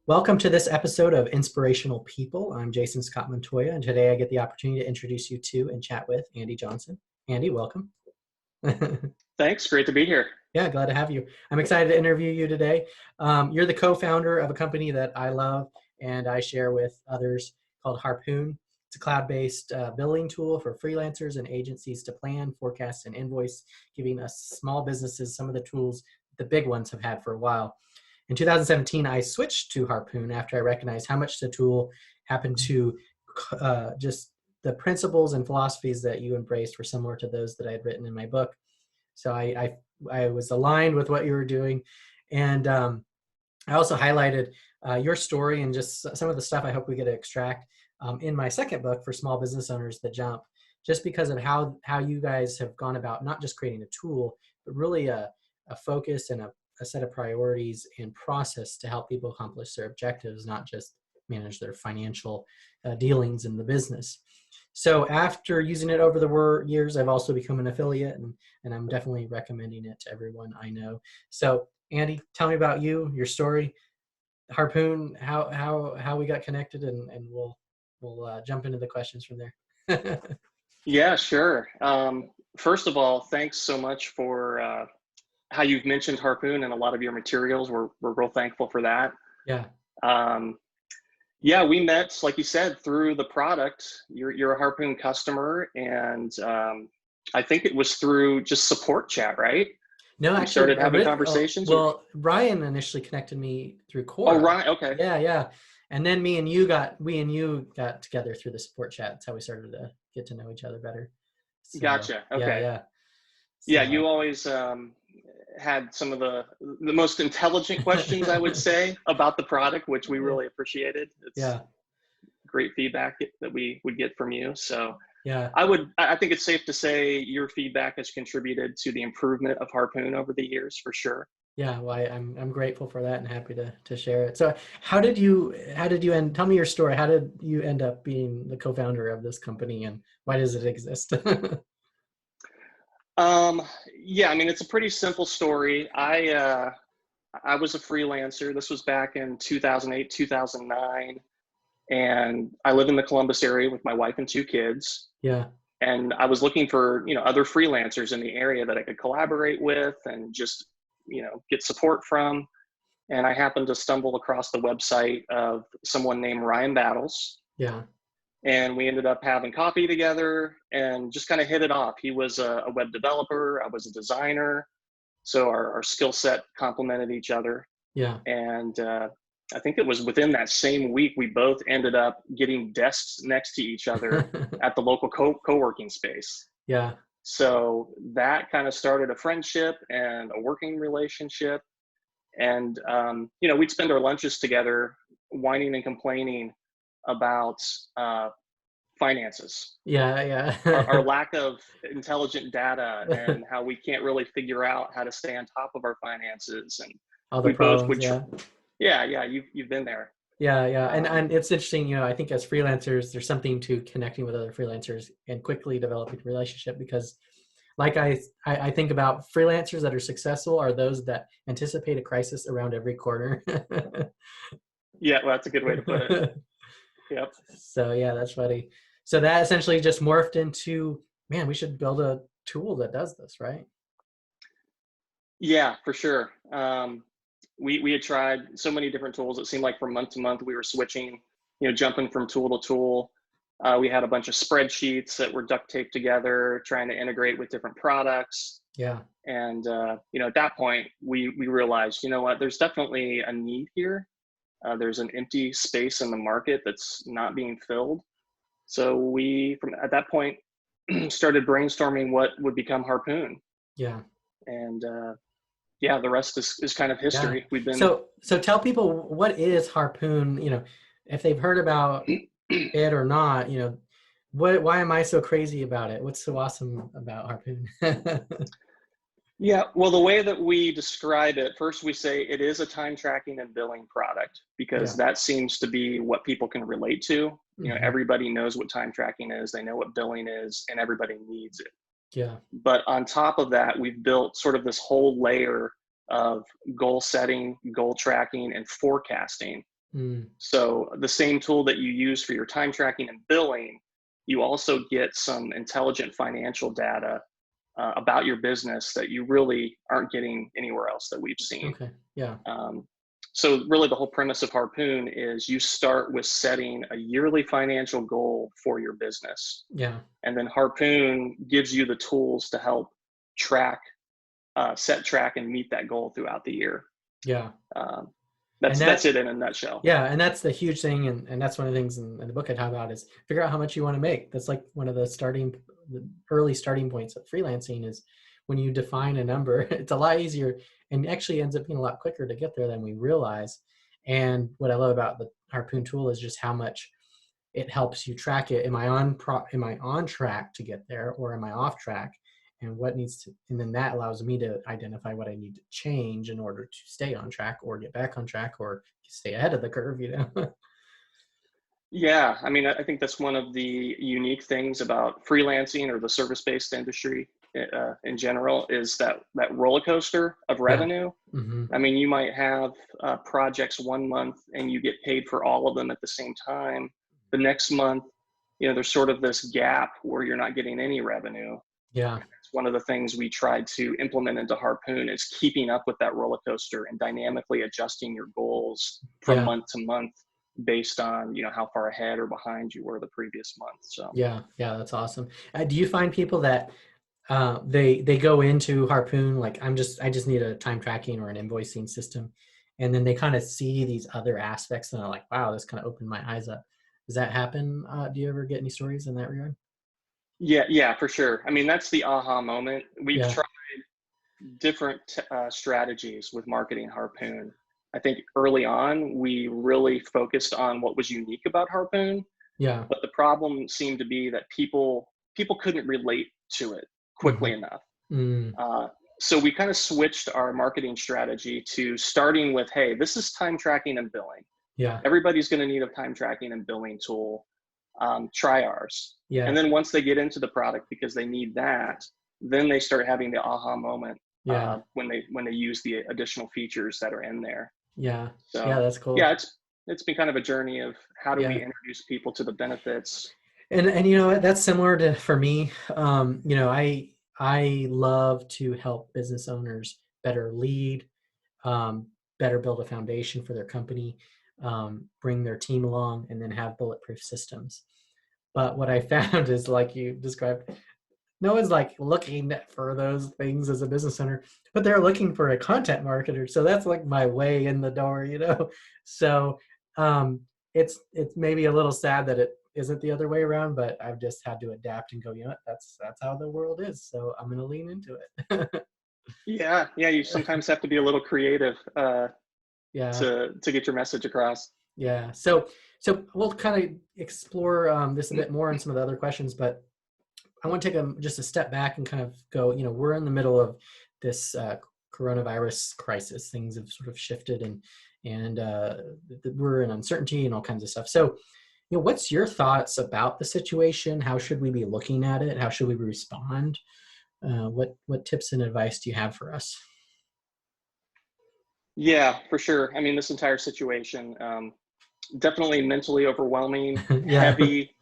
Welcome to this episode of Inspirational People. I'm Jason Scott Montoya, and today I get the opportunity to introduce you to and chat with Andy Johnson. Andy, welcome. Thanks. Great to be here. Yeah, glad to have you. I'm excited to interview you today. You're the co-founder of a company that I love and I share with others called Harpoon. It's a cloud-based billing tool for freelancers and agencies to plan, forecast, and invoice, giving us small businesses some of the tools the big ones have had for a while. In 2017, I switched to Harpoon after I recognized how much the tool happened to just the principles and philosophies that you embraced were similar to those that I had written in my book. So I was aligned with what you were doing. And I also highlighted your story and just some of the stuff I hope we get to extract in my second book for small business owners, The Jump, just because of how you guys have gone about not just creating a tool, but really a focus and a set of priorities and process to help people accomplish their objectives, not just manage their financial dealings in the business. So after using it over the years, I've also become an affiliate, and I'm definitely recommending it to everyone I know. So Andy, tell me about you, your story, Harpoon, how we got connected, and we'll jump into the questions from there. Yeah, sure. First of all, thanks so much for how you've mentioned Harpoon and a lot of your materials. We're real thankful for that. Yeah. Um, yeah, we met, like you said, through the product. You're a Harpoon customer, and I think it was through just support chat, right? No, We actually, started having conversations. well, Ryan initially connected me through Oh, Quora. right. Okay. Yeah, yeah. And then we and you got together through the support chat. That's how we started to get to know each other better. So Gotcha. yeah, Okay. yeah. Yeah, So you always had some of the most intelligent questions, I would say, about the product, which we really appreciated. It's yeah, great feedback that we would get from you. So yeah, I think it's safe to say your feedback has contributed to the improvement of Harpoon over the years, for sure. yeah. Well, I'm grateful for that and happy to share it. So how did you end? Tell me your story. How did you end up being the co-founder of this company, and why does it exist? Um, yeah, I mean, it's a pretty simple story. I was a freelancer. This was back in 2008, 2009. And I live in the Columbus area with my wife and two kids. Yeah, And I was looking for, other freelancers in the area that I could collaborate with and just, get support from. And I happened to stumble across the website of someone named Ryan Battles. yeah, And we ended up having coffee together and just kind of hit it off. He was a web developer, I was a designer. So our skill set complemented each other. yeah, And I think it was within that same week, we both ended up getting desks next to each other at the local co-working space. yeah. So that kind of started a friendship and a working relationship. And, we'd spend our lunches together whining and complaining about finances, Yeah, our yeah. lack of intelligent data, and how we can't really figure out how to stay on top of our finances. And All the we both problems, would, yeah. yeah, you've been there. Yeah, yeah. And Um, and it's interesting, I think as freelancers, there's something to connecting with other freelancers and quickly developing a relationship because like I think about freelancers that are successful are those that anticipate a crisis around every corner. yeah, well, that's a good way to put it. Yep. So yeah, that's funny. So that essentially just morphed into, man, we should build a tool that does this, right? Yeah, for sure. We had tried so many different tools. It seemed like from month to month we were switching, jumping from tool to tool. We had a bunch of spreadsheets that were duct taped together, trying to integrate with different products. Yeah. And at that point, we realized, what, there's definitely a need here. There's an empty space in the market that's not being filled. So we, from at that point, started brainstorming what would become Harpoon. Yeah. And yeah, the rest is kind of Yeah. history. We've been. So tell people, what is Harpoon, if they've heard about it or not, why am I so crazy about it? What's so awesome about Harpoon? Yeah, well, the way that we describe it, first we say it is a time tracking and billing product because Yeah. that seems to be what people can relate to. Hmm. Everybody knows what time tracking is, they know what billing is, and everybody needs it. Yeah. But on top of that, we've built sort of this whole layer of goal setting, goal tracking, and forecasting Mm. So the same tool that you use for your time tracking and billing, you also get some intelligent financial data about your business that you really aren't getting anywhere else that we've seen. Okay. Yeah. Um, so really the whole premise of Harpoon is you start with setting a yearly financial goal for your business. Yeah. And then Harpoon gives you the tools to help track, set, track, and meet that goal throughout the year. Yeah. Um, And that's that, it in a nutshell. yeah, and that's the huge thing, and that's one of the things in the book I talk about is figure out how much you want to make. That's like one of the early starting points of freelancing is when you define a number. It's a lot easier and actually ends up being a lot quicker to get there than we realize. And what I love about the Harpoon tool is just how much it helps you track it. Am I on track to get there, or am I off track? And what needs to, and then that allows me to identify what I need to change in order to stay on track or get back on track or stay ahead of the curve, you know? Yeah, I mean, I think that's one of the unique things about freelancing or the service-based industry in general is that roller coaster of Yeah. revenue. Mm-hmm. I mean, you might have projects one month and you get paid for all of them at the same time. The next month, there's sort of this gap where you're not getting any revenue. Yeah. It's one of the things we tried to implement into Harpoon is keeping up with that roller coaster and dynamically adjusting your goals from Yeah. month to month based on how far ahead or behind you were the previous month. So Yeah. Yeah. That's awesome. Do you find people that they go into Harpoon like I just need a time tracking or an invoicing system, and then they kind of see these other aspects and they're like, wow, this kind of opened my eyes up. Does that happen? Do you ever get any stories in that regard? yeah, for sure. I mean, that's the aha moment. We've Yeah. tried different strategies with marketing Harpoon. I think early on we really focused on what was unique about Harpoon, Yeah. but the problem seemed to be that people couldn't relate to it Mm-hmm. quickly enough. Mm. Uh, so we kind of switched our marketing strategy to starting with, hey, this is time tracking and billing. Yeah. Everybody's going to need a time tracking and billing tool. Try ours. And Yeah. then once they get into the product because they need that, then they start having the aha moment Yeah. when they use the additional features that are in there. Yeah. Yeah. So That's cool. yeah, it's been kind of a journey of how do we Yeah. introduce people to the benefits. And you know what, that's similar to for me. I love to help business owners better lead, better build a foundation for their company, bring their team along, and then have bulletproof systems. But what I found is, like you described, no one's like looking for those things as a business owner, but they're looking for a content marketer. So that's like my way in the door, you know. So um, it's maybe a little sad that it isn't the other way around, but I've just had to adapt and go, you know what, that's how the world is. So I'm gonna lean into it. Yeah, you sometimes have to be a little creative Yeah. to get your message across. Yeah. So we'll kind of explore this a bit more in some of the other questions, but I want to take just a step back and kind of go, you know, we're in the middle of this coronavirus crisis. Things have sort of shifted and we're in uncertainty and all kinds of stuff. So, you know, what's your thoughts about the situation? How should we be looking at it? How should we respond? What tips and advice do you have for us? Yeah, for sure. I mean, this entire situation, definitely mentally overwhelming, Yeah. heavy.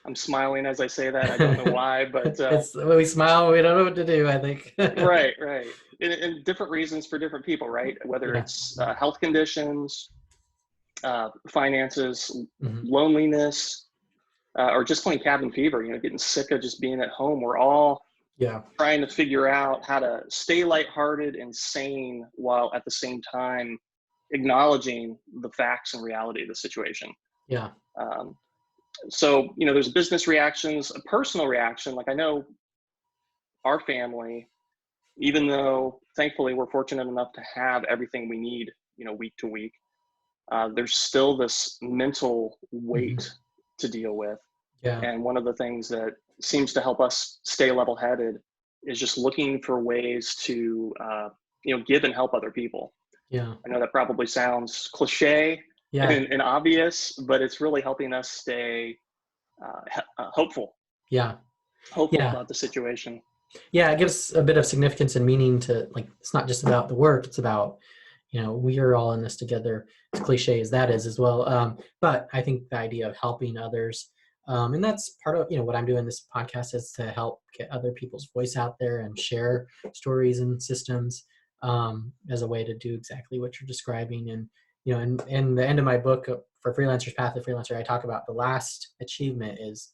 I'm smiling as I say that. I don't know why, but It's when we smile, we don't know what to do, I think. right. And different reasons for different people, right? Whether Yeah. it's health conditions, finances, Hmm. loneliness, or just plain cabin fever, getting sick of just being at home. We're all Yeah. trying to figure out how to stay lighthearted and sane while at the same time acknowledging the facts and reality of the situation. Yeah. Um, so, there's business reactions, a personal reaction. Like I know our family, even though thankfully we're fortunate enough to have everything we need, week to week, there's still this mental Hmm. weight to deal with. Yeah. And one of the things that seems to help us stay level headed is just looking for ways to, give and help other people. Yeah. I know that probably sounds cliche Yeah. and obvious, but it's really helping us stay hopeful, Yeah. hopeful Yeah. about the situation. Yeah, it gives a bit of significance and meaning to, like, it's not just about the work, it's about, we are all in this together, as cliche as that is as well. But I think the idea of helping others, and that's part of, what I'm doing this podcast is to help get other people's voice out there and share stories and systems, as a way to do exactly what you're describing. And, in the end of my book, for Freelancers Path to Freelancer, I talk about the last achievement is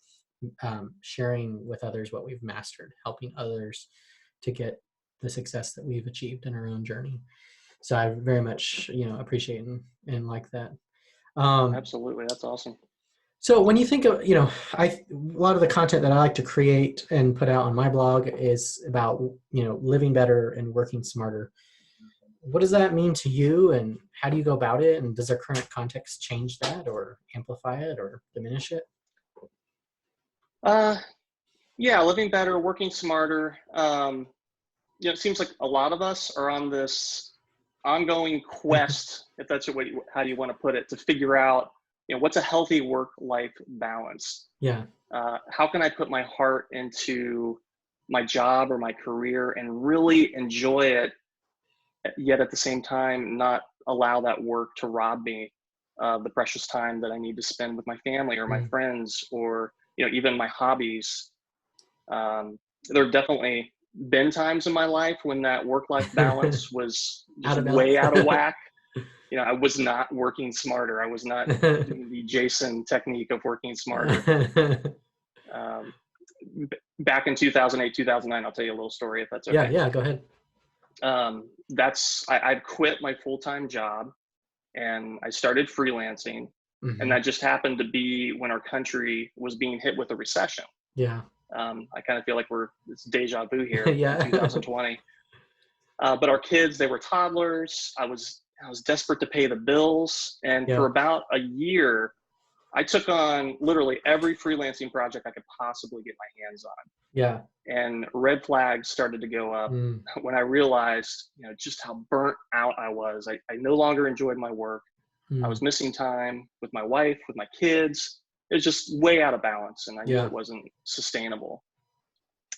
sharing with others what we've mastered, helping others to get the success that we've achieved in our own journey. So I very much, appreciate and like that. Absolutely. That's awesome. So when you think of, a lot of the content that I like to create and put out on my blog is about, living better and working smarter. What does that mean to you, and how do you go about it? And does our current context change that or amplify it or diminish it? Yeah, living better, working smarter. It seems like a lot of us are on this ongoing quest, if that's how you want to put it, to figure out, what's a healthy work-life balance. Yeah. How can I put my heart into my job or my career and really enjoy it, yet at the same time not allow that work to rob me of the precious time that I need to spend with my family or my friends, or even my hobbies. There have definitely been times in my life when that work-life balance was just way out of whack. I was not working smarter. I was not doing the Jason technique of working smarter. Back in 2008, 2009, I'll tell you a little story if that's okay. Yeah, go ahead. I'd quit my full-time job and I started freelancing. And that just happened to be when our country was being hit with a recession. Yeah. I kind of feel like it's deja vu here Yeah. in 2020. But our kids, they were toddlers. I was desperate to pay the bills. And for about a year, I took on literally every freelancing project I could possibly get my hands on. Yeah. And red flags started to go up when I realized, just how burnt out I was. I no longer enjoyed my work. I was missing time with my wife, with my kids. It was just way out of balance, and I knew it wasn't sustainable.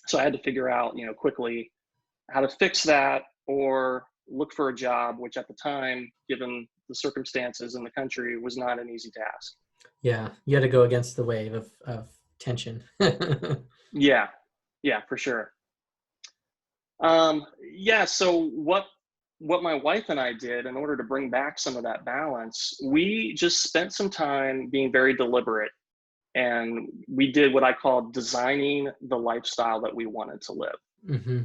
So I had to figure out, quickly how to fix that or look for a job, which at the time, given the circumstances in the country, was not an easy task. Yeah, you had to go against the wave of tension. Yeah, for sure. So what my wife and I did in order to bring back some of that balance, we just spent some time being very deliberate, and we did what I call designing the lifestyle that we wanted to live.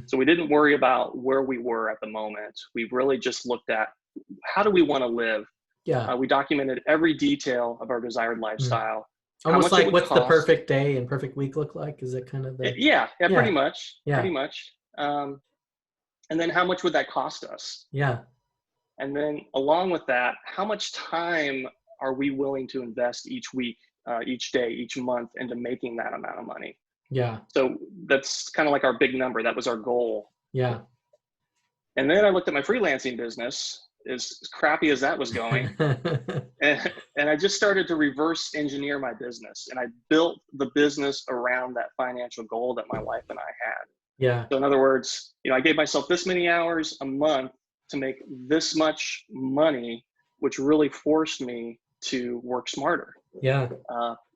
So we didn't worry about where we were at the moment. We really just looked at, how do we want to live? Yeah. We documented every detail of our desired lifestyle. Almost like, what's the perfect day and perfect week look like? Is it kind of the... Yeah, pretty much. And then how much would that cost us? Yeah. And then along with that, how much time are we willing to invest each week, each day, each month into making that amount of money? Yeah. So that's kind of like our big number. That was our goal. Yeah. And then I looked at my freelancing business, as crappy as that was going. and I just started to reverse engineer my business. And I built the business around that financial goal that my wife and I had. Yeah. So in other words, I gave myself this many hours a month to make this much money, which really forced me to work smarter. Yeah.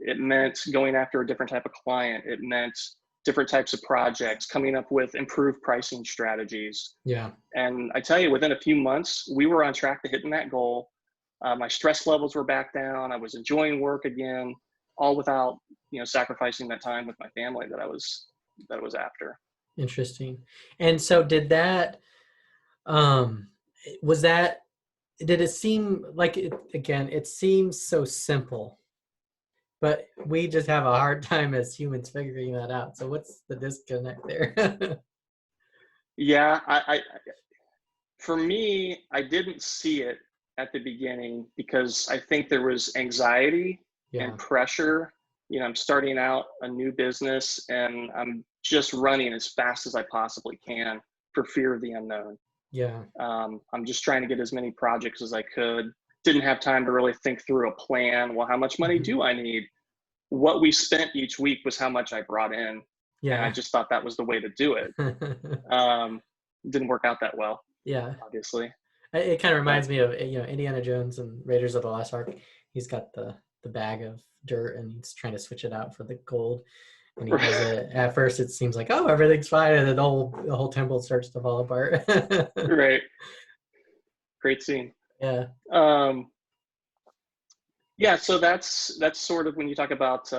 It meant going after a different type of client. It meant different types of projects, coming up with improved pricing strategies. Yeah. And I tell you, within a few months, we were on track to hitting that goal. My stress levels were back down. I was enjoying work again, all without, sacrificing that time with my family that I was after. Interesting. And so did that, did it seem like it seems so simple, but we just have a hard time as humans figuring that out. So what's the disconnect there? Yeah, for me, I didn't see it at the beginning because I think there was anxiety and pressure. I'm starting out a new business and I'm just running as fast as I possibly can for fear of the unknown. Yeah. I'm just trying to get as many projects as I could. Didn't have time to really think through a plan. Well, how much money do I need? What we spent each week was how much I brought in. Yeah. And I just thought that was the way to do it. Didn't work out that well. Yeah. Obviously. It kind of But reminds me of, Indiana Jones and Raiders of the Lost Ark. He's got the bag of dirt and he's trying to switch it out for the gold. And he does it. At first, it seems like, oh, everything's fine, and then the whole temple starts to fall apart. right, great scene. Yeah, Um, yeah, so that's sort of when you talk about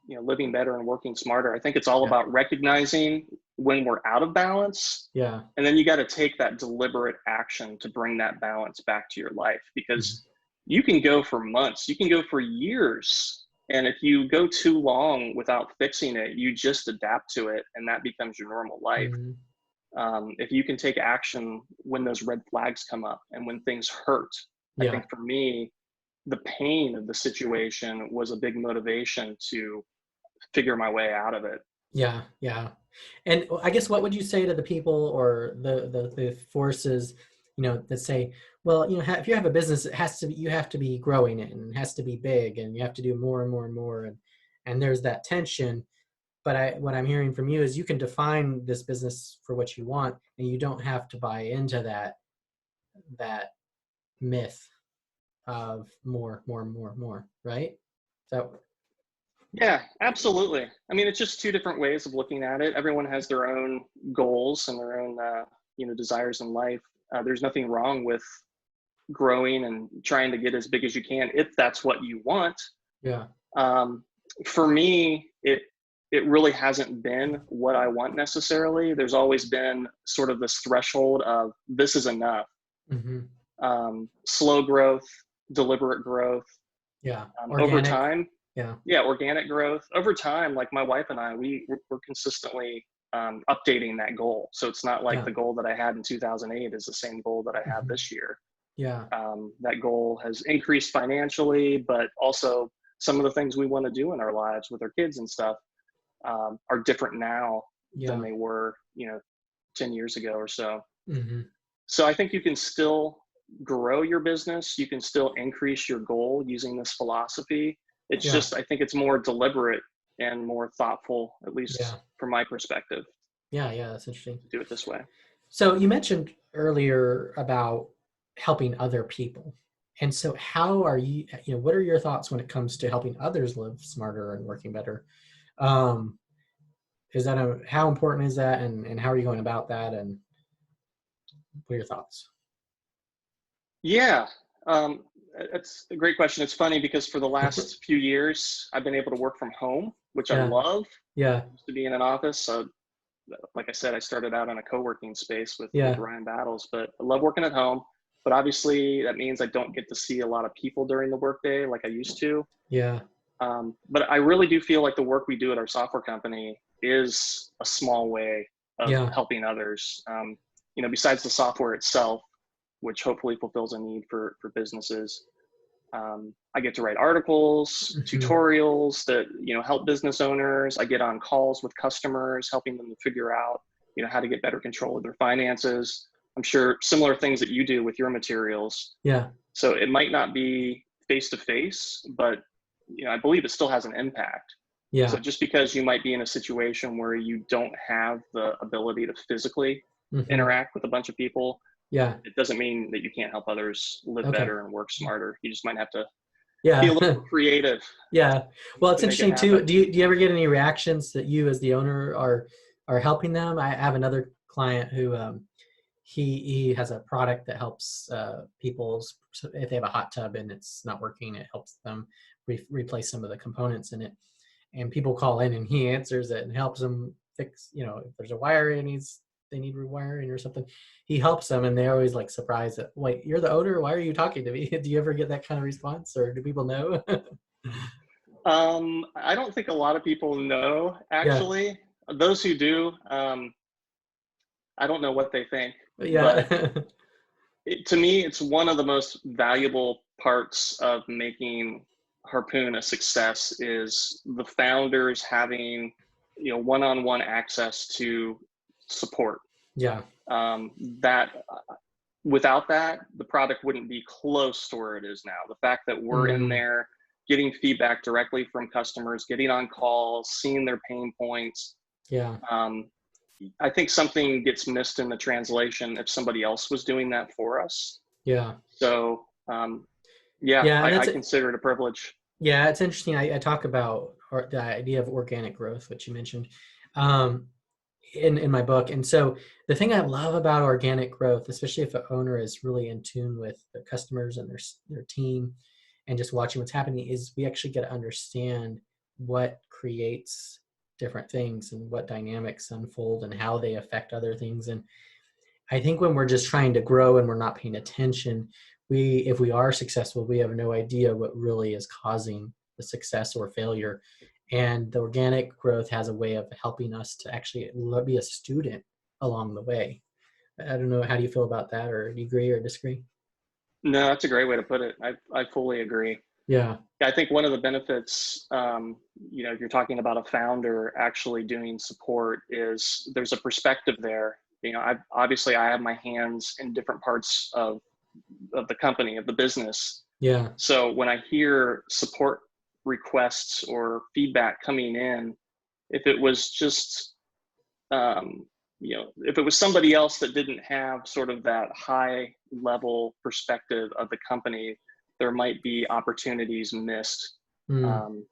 living better and working smarter. I think it's all yeah, about recognizing when we're out of balance, yeah, and then you got to take that deliberate action to bring that balance back to your life, mhm, because you can go for months, you can go for years, and if you go too long without fixing it, you just adapt to it, and that becomes your normal life. mhm. If you can take action when those red flags come up and when things hurt, I Yeah, think for me, the pain of the situation was a big motivation to figure my way out of it. yeah, yeah. And I guess what would you say to the people or the forces, that say, well, if you have a business, you have to be growing it and it has to be big and you have to do more and more and more, and there's that tension. But what I'm hearing from you is you can define this business for what you want, and you don't have to buy into that myth of more, more, more, more. Right? So Yeah, absolutely. I mean, it's just two different ways of looking at it. Everyone has their own goals and their own, desires in life. There's nothing wrong with growing and trying to get as big as you can if that's what you want. yeah, Um, for me, it really hasn't been what I want necessarily. There's always been sort of this threshold of this is enough. hmm, Slow growth, deliberate growth, yeah, over organic, time. yeah, Yeah, organic growth over time. Like my wife and I, we're consistently updating that goal. So it's not like yeah, the goal that I had in 2008 is the same goal that I have hmm, this year. yeah, That goal has increased financially, but also some of the things we want to do in our lives with our kids and stuff are different now than yeah, they were, 10 years ago or so. hmm, So I think you can still grow your business. You can still increase your goal using this philosophy. It's yeah, just, I think it's more deliberate and more thoughtful, at yeah, least from my perspective, yeah, yeah. That's interesting. to do it this way. So you mentioned earlier about helping other people. And so how are what are your thoughts when it comes to helping others live smarter and working better? Um, how important is that, and how are you going about that, and what are your thoughts? Yeah, that's a great question. It's funny because for the last few years, I've been able to work from home, which I Yeah, love. yeah, Used to be in an office. So, like I said, I started out in a co-working space with yeah, Ryan Battles, but I love working at home. But obviously, that means I don't get to see a lot of people during the workday like I used to. yeah, But I really do feel like the work we do at our software company is a small way of yeah, helping others. Besides the software itself, which hopefully fulfills a need for businesses. I get to write articles, hmm, tutorials that help business owners. I get on calls with customers, helping them to figure out how to get better control of their finances. I'm sure similar things that you do with your materials. yeah, So it might not be face to face, but I believe it still has an impact. So yeah, just because you might be in a situation where you don't have the ability to physically hmm, interact with a bunch of people, yeah, it doesn't mean that you can't help others live okay, better and work smarter. You just might have to be a yeah. little more creative Yeah. Well, it's to make it interesting too. happen. Do you ever get any reactions that you as the owner are helping them? I have another client who he has a product that helps people's, so if they have a hot tub and it's not working, it helps them replace some of the components in it. And people call in and he answers it and helps them fix, if there's a wire and they need rewiring or something. He helps them, and they're always like surprised that, wait, you're the owner? Why are you talking to me? Do you ever get that kind of response, or do people know? I don't think a lot of people know, Yeah. actually. Those who do, I don't know what they think, but Yeah. to me, it's one of the most valuable parts of making Harpoon a success is the founders having, one-on-one access to support. Yeah. That without that, the product wouldn't be close to where it is now. The fact that we're in Mm, there getting feedback directly from customers, getting on calls, seeing their pain points. yeah. Um, I think something gets missed in the translation if somebody else was doing that for us. Yeah. So yeah, Yeah. And I that's, consider it a privilege. yeah, it's interesting. I talk about the idea of organic growth, which you mentioned, um, in my book. And so the thing I love about organic growth, especially if an owner is really in tune with their customers and their team, and just watching what's happening, is we actually get to understand what creates different things and what dynamics unfold and how they affect other things. And I think when we're just trying to grow and we're not paying attention, if we are successful, we have no idea what really is causing the success or failure. And the organic growth has a way of helping us to actually be a student along the way. I don't know. How do you feel about that? Or do you agree or disagree? No, that's a great way to put it. I fully agree. Yeah. Yeah, I think one of the benefits, if you're talking about a founder actually doing support, is there's a perspective there. I have my hands in different parts of the company, of the business. Yeah. So when I hear support requests or feedback coming in, if it was just, if it was somebody else that didn't have sort of that high level perspective of the company, there might be opportunities missed. Mm. Um,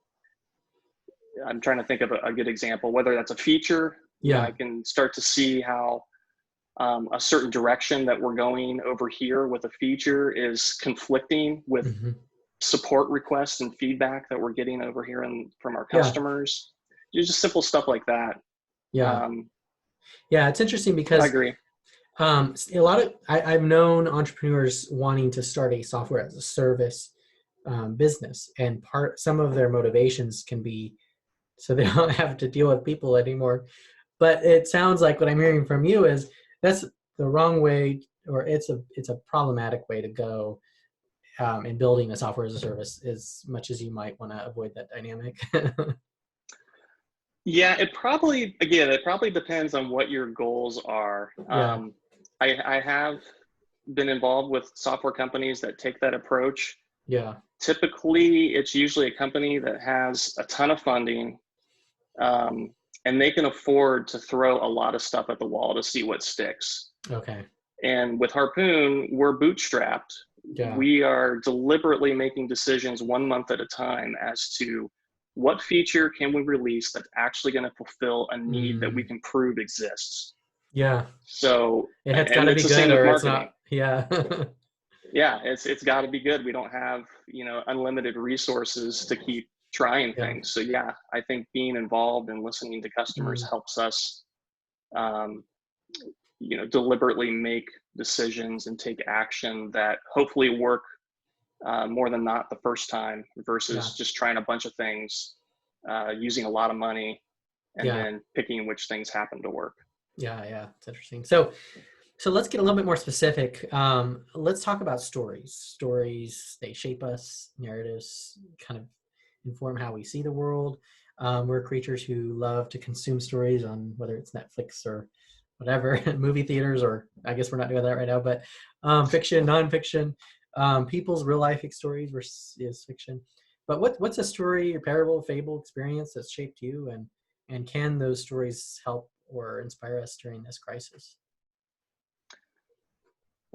I'm trying to think of a good example, whether that's a feature. I Yeah. can start to see how a certain direction that we're going over here with a feature is conflicting with Hmm. support requests and feedback that we're getting over here and from our Yeah. customers. Just simple stuff like that. Yeah. Um, Yeah. It's interesting I because agree. a lot of I've known entrepreneurs wanting to start a software as a service business, and some of their motivations can be so they don't have to deal with people anymore. But it sounds like what I'm hearing from you is that's the wrong way, or it's a problematic way to go in building a software as a service, as much as you might want to avoid that dynamic. Yeah, it probably depends on what your goals are. Yeah. I have been involved with software companies that take that approach. Yeah. Typically, it's usually a company that has a ton of funding, um, and they can afford to throw a lot of stuff at the wall to see what sticks. Okay. And with Harpoon, we're bootstrapped. Yeah. We are deliberately making decisions 1 month at a time as to what feature can we release that's actually going to fulfill a need that we Mm. can prove exists. Yeah. So, It has got and to it's be the same good, with or it's marketing. not. Yeah. Yeah, it's got to be good. We don't have, unlimited resources to keep trying Yeah. things. So yeah, I think being involved and listening to customers Mm. helps us, um, deliberately make decisions and take action that hopefully work more than not the first time, Yeah. versus just trying a bunch of things, using a lot of money, and Yeah. then picking which things happen to work. Yeah. Yeah. It's interesting. So let's get a little bit more specific. Let's talk about stories. Stories, they shape us. Narratives kind of inform how we see the world. We're creatures who love to consume stories on whether it's Netflix or whatever, movie theaters, or I guess we're not doing that right now, but fiction, nonfiction, people's real life stories is fiction. But what's a story, or parable, fable, experience that's shaped you, and can those stories help or inspire us during this crisis?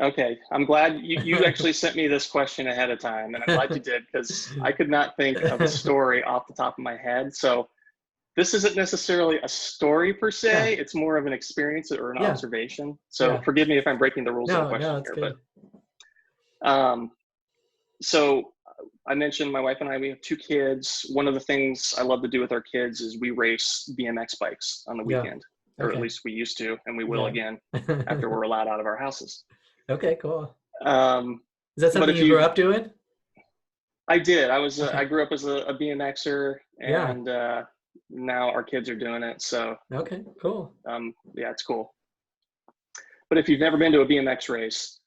Okay, I'm glad you actually sent me this question ahead of time, and I'm glad you did, because I could not think of a story off the top of my head. So this isn't necessarily a story per Yeah, se, it's more of an experience or an yeah, observation. So yeah. forgive me if I'm breaking the rules of the No, no, question it's here, but good. um, so I mentioned my wife and I, we have 2 kids. One of the things I love to do with our kids is we race BMX bikes on the Yeah. weekend, or at Okay. least we used to, and we will Yeah. again after we're allowed out of our houses. Okay, cool. Um, Is that but something if you grew you up doing? I did. I Okay. grew up as a BMXer, Yeah. and now our kids are doing it. So Okay, cool. yeah, it's cool. But if you've never been to a BMX race,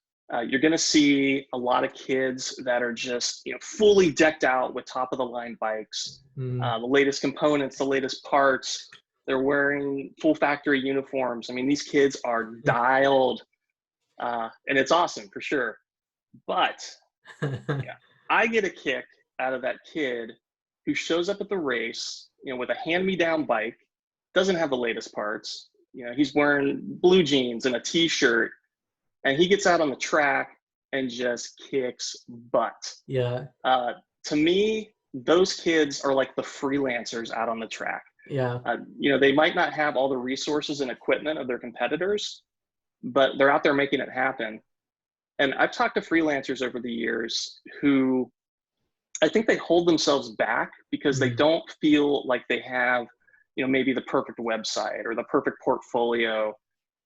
you're going to see a lot of kids that are just fully decked out with top of the line bikes, Mm. the latest components, the latest parts. They're wearing full factory uniforms. I mean, these kids are dialed, and it's awesome for sure. But yeah, I get a kick out of that kid who shows up at the race, with a hand-me-down bike, doesn't have the latest parts. He's wearing blue jeans and a t-shirt, and he gets out on the track and just kicks butt. Yeah. To me, those kids are like the freelancers out on the track. Yeah. They might not have all the resources and equipment of their competitors, but they're out there making it happen. And I've talked to freelancers over the years who I think they hold themselves back because they don't feel like they have, maybe the perfect website or the perfect portfolio,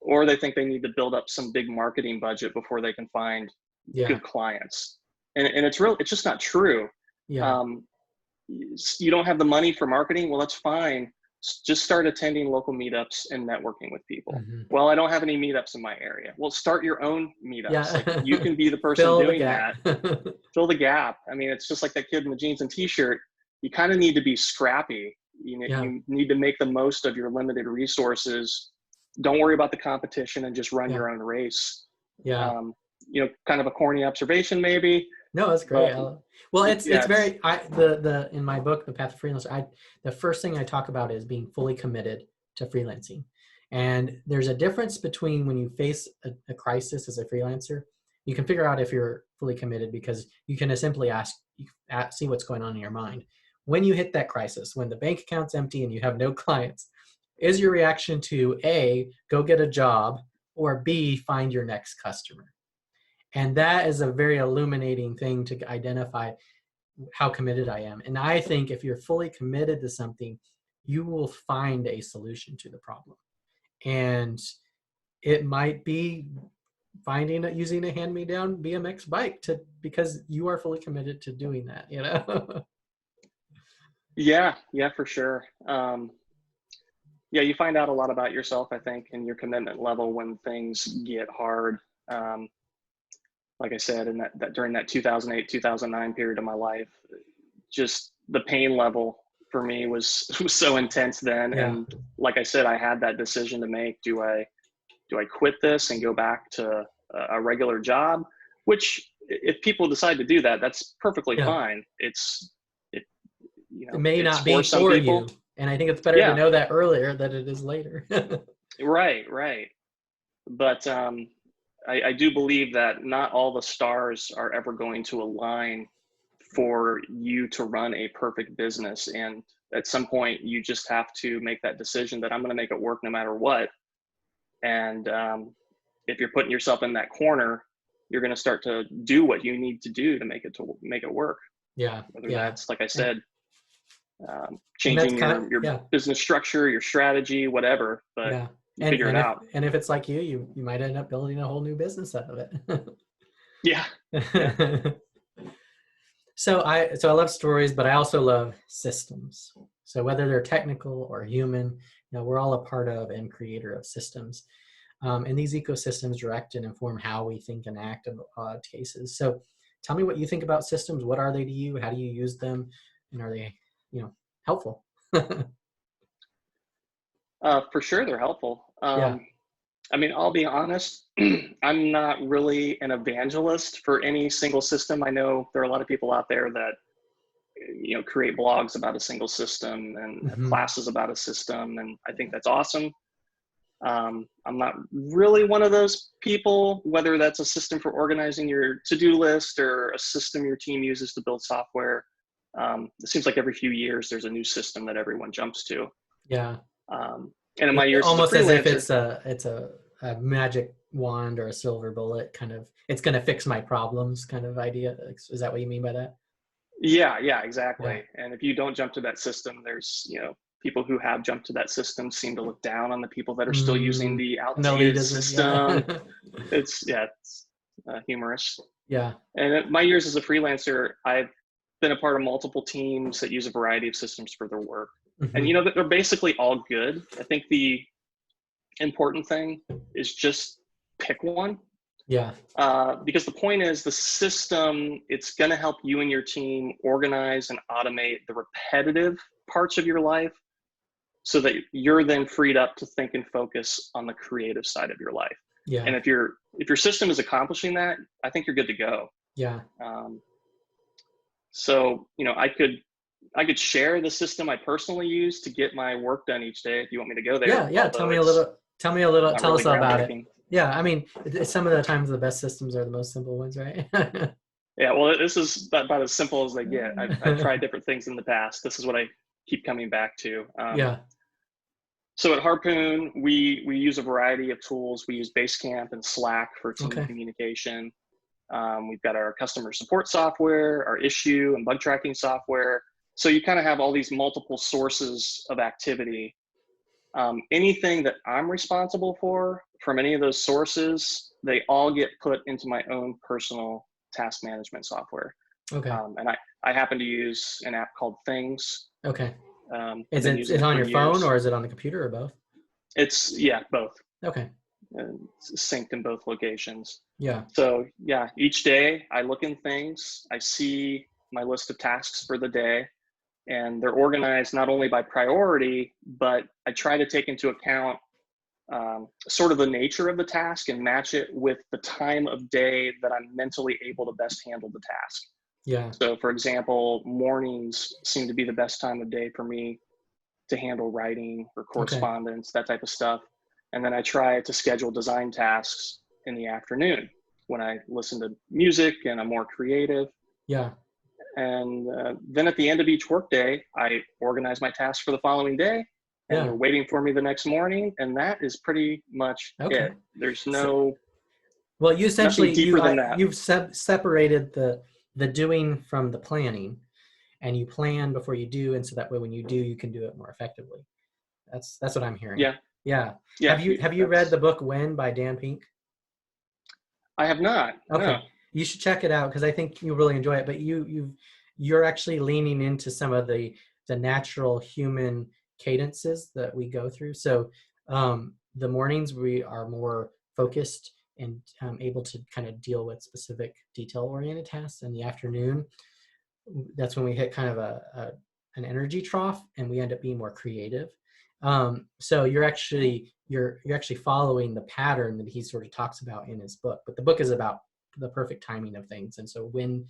or they think they need to build up some big marketing budget before they can find Yeah. good clients. And it's just not true. Yeah. You don't have the money for marketing. Well, that's fine. Just start attending local meetups and networking with people. Well, I don't have any meetups in my area. Well, start your own meetups. Yeah. Like, you can be the person Fill the doing gap. that. Fill the gap. I mean, it's just like that kid in the jeans and t-shirt. You kind of need to be scrappy. Yeah. You need to make the most of your limited resources. Don't worry about the competition and just run your own race. Yeah. Kind of a corny observation maybe. No, that's great. Well, it's very, in my book, The Path to Freelancer, the first thing I talk about is being fully committed to freelancing. And there's a difference between when you face a crisis as a freelancer, you can figure out if you're fully committed because you can simply see what's going on in your mind. When you hit that crisis, when the bank account's empty and you have no clients, is your reaction to A, go get a job, or B, find your next customer? And that is a very illuminating thing to identify how committed I am. And I think if you're fully committed to something, you will find a solution to the problem. And it might be using a hand-me-down BMX bike because you are fully committed to doing that, Yeah, for sure. You find out a lot about yourself, I think, and your commitment level when things get hard. Like I said, in that during that 2008, 2009 period of my life, just the pain level for me was so intense then. Yeah. And like I said, I had that decision to make. Do I quit this and go back to a regular job? Which, if people decide to do that, that's perfectly fine. It may not be for you. And I think it's better to know that earlier than it is later. Right. But I do believe that not all the stars are ever going to align for you to run a perfect business. And at some point, you just have to make that decision that I'm going to make it work no matter what. And if you're putting yourself in that corner, you're going to start to do what you need to do to make it work. Yeah. Whether that's, like I said, changing your business structure, your strategy, whatever, but figure it out. And if it's like you might end up building a whole new business out of it. Yeah. So I love stories, but I also love systems. So whether they're technical or human, we're all a part of and creator of systems. And these ecosystems direct and inform how we think and act in odd cases. So tell me what you think about systems. What are they to you? How do you use them? And are they, helpful? For sure, they're helpful. I mean, I'll be honest, I'm not really an evangelist for any single system. I know there are a lot of people out there that, create blogs about a single system and have classes about a system. And I think that's awesome. I'm not really one of those people, whether that's a system for organizing your to-do list or a system your team uses to build software. It seems like every few years there's a new system that everyone jumps to. Yeah. And in my years almost as if it's a magic wand or a silver bullet kind of, it's going to fix my problems kind of idea. Is that what you mean by that? Yeah, exactly. Yeah. And if you don't jump to that system, there's, people who have jumped to that system seem to look down on the people that are still using the outdated system. Yeah. It's humorous. Yeah. And in my years as a freelancer, I've been a part of multiple teams that use a variety of systems for their work. And that they're basically all good. I think the important thing is just pick one. Yeah. Because the point is the system, it's going to help you and your team organize and automate the repetitive parts of your life so that you're then freed up to think and focus on the creative side of your life. Yeah. And if your system is accomplishing that, I think you're good to go. Yeah. So, I could share the system I personally use to get my work done each day if you want me to go there. Yeah. Tell me a little, tell us all about it. Yeah, I mean, some of the times the best systems are the most simple ones, right? Yeah, well, this is about as simple as they get. I've tried different things in the past. This is what I keep coming back to. Yeah. So at Harpoon, we use a variety of tools. We use Basecamp and Slack for team Okay. communication. We've got our customer support software, our issue and bug tracking software. So you kind of have all these multiple sources of activity. Anything that I'm responsible for from any of those sources, they all get put into my own personal task management software. Okay. And I happen to use an app called Things. Okay. I've been using Is it it on for your phone or years. is it on the computer or both? It's, yeah, both. Okay. It's synced in both locations. Yeah. So yeah, each day I look in Things, I see my list of tasks for the day, and they're organized not only by priority, but I try to take into account sort of the nature of the task and match it with the time of day that I'm mentally able to best handle the task. Yeah. So for example, mornings seem to be the best time of day for me to handle writing or Okay. correspondence, that type of stuff. And then I try to schedule design tasks in the afternoon when I listen to music and I'm more creative. Yeah. And then at the end of each workday, I organize my tasks for the following day, and they're Yeah. waiting for me the next morning. And that is pretty much Okay. it. There's So, no well, you nothing essentially deeper than that. you've separated the doing from the planning, and you plan before you do, and so that way when you do, you can do it more effectively. That's what I'm hearing. Yeah, Yeah. yeah. Have you read the That's. book When by Dan Pink? I have not. No. Okay, you should check it out because I think you'll really enjoy it. But you're actually leaning into some of the natural human cadences that we go through. So the mornings we are more focused and able to kind of deal with specific detail-oriented tasks. In the afternoon, that's when we hit kind of an energy trough, and we end up being more creative. So you're actually following the pattern that he sort of talks about in his book. But the book is about the perfect timing of things, and so when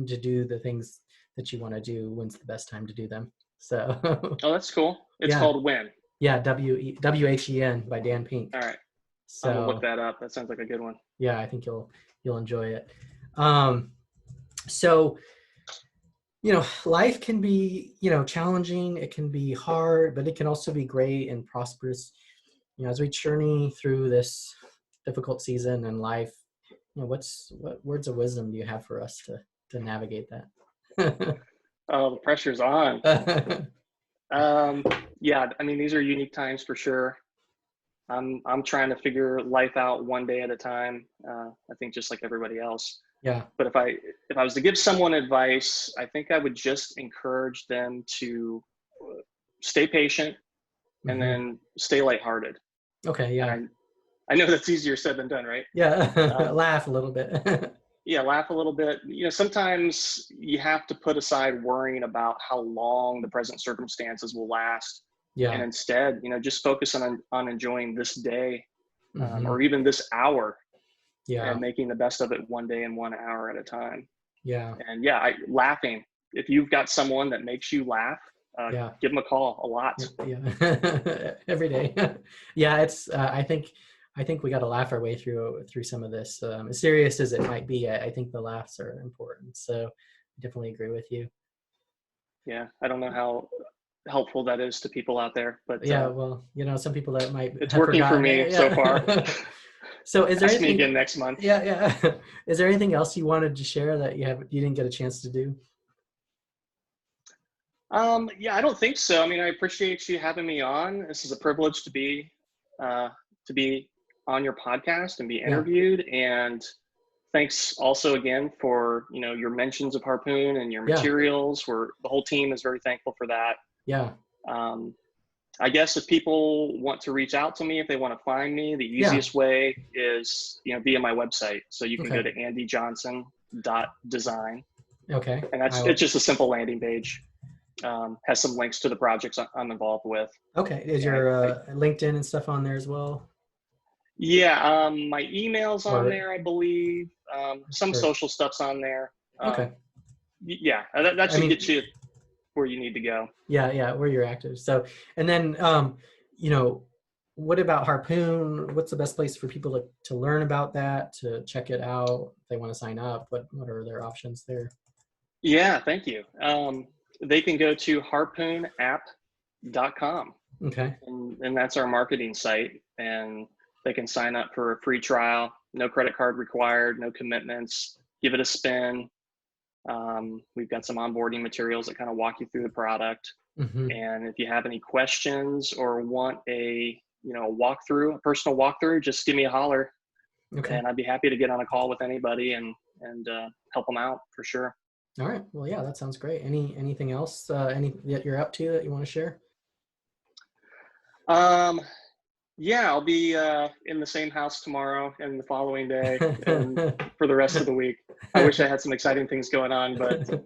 to do the things that you want to do, when's the best time to do them. So Oh, that's cool. It's yeah, called When. yeah, WHEN by Dan Pink. All right. I'm gonna look So that up. That sounds like a good one. yeah, I think you'll enjoy it. Um, so life can be, challenging. It can be hard, but it can also be great and prosperous. As we journey through this difficult season in life, what words of wisdom do you have for us to navigate that? Oh, the pressure's on. Yeah, I mean, these are unique times for sure. I'm trying to figure life out one day at a time. I think just like everybody else. Yeah. But if I was to give someone advice, I think I would just encourage them to stay patient and Hmm. then stay lighthearted. Okay. Yeah. And I know that's easier said than done, right? Yeah. Um, Laugh a little bit. yeah, laugh a little bit. Sometimes you have to put aside worrying about how long the present circumstances will last, and Yeah. instead, just focus on enjoying this day, Hmm. or even this hour, and Yeah. making the best of it one day and 1 hour at a time. Yeah. And yeah, laughing. If you've got someone that makes you laugh, Yeah. give them a call a lot. Yeah. Every day. Yeah. It's. I think we got to laugh our way through some of this. As serious as it might be, I think the laughs are important. So, I definitely agree with you. Yeah, I don't know how helpful that is to people out there, but Yeah. Well, some people that might it's have working for forgotten me it. so far. Yeah. So, is there Ask me anything? again next month. Yeah. Yeah. Is there anything else you wanted to share that you didn't get a chance to do? Yeah, I don't think so. I mean, I appreciate you having me on. This is a privilege uh, to be on your podcast and be Yeah. interviewed. And thanks also again for your mentions of Harpoon and your Yeah. materials. The whole team is very thankful for that. Yeah. Um, I guess if people want to reach out to me, if they want to find me, the Yeah. easiest way is via my website. So you can go Okay. to andyjohnson.design, Okay. and I it's will. just a simple landing page. Has some links to the projects I'm involved with. Okay. Is And your LinkedIn and stuff on there as well? yeah, my email's on Or there, I believe. Some sure. social stuff's on there. Okay. Yeah, that I should mean, get you where you need to go. yeah, yeah, where you're active. So, and then, you know, what about Harpoon? What's the best place for people to learn about that, to check it out? If they want to sign up, what are their options there? Yeah, thank you. They can go to harpoonapp.com, Okay. and that's our marketing site. And they can sign up for a free trial, no credit card required, no commitments. Give it a spin. We've got some onboarding materials that kind of walk you through the product. Mm-hmm. And if you have any questions or want a walkthrough, a personal walkthrough, just give me a holler, Okay. and I'd be happy to get on a call with anybody and help them out for sure. All right. Well, yeah, that sounds great. Anything else? Anything that you're up to that you want to share? Um, yeah, I'll be in the same house tomorrow and the following day and for the rest of the week. I wish I had some exciting things going on, but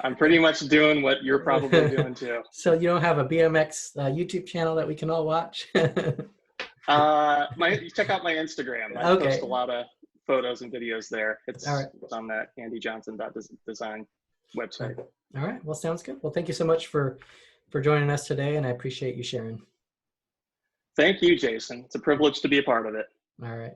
I'm pretty much doing what you're probably doing too. So you don't have a BMX YouTube channel that we can all watch? You check out my Instagram. I Okay. post a lot of photos and videos there. All right. It's on that andyjohnson.design website. All right. Well, sounds good. Well, thank you so much for joining us today, and I appreciate you sharing. Thank you, Jason. It's a privilege to be a part of it. All right.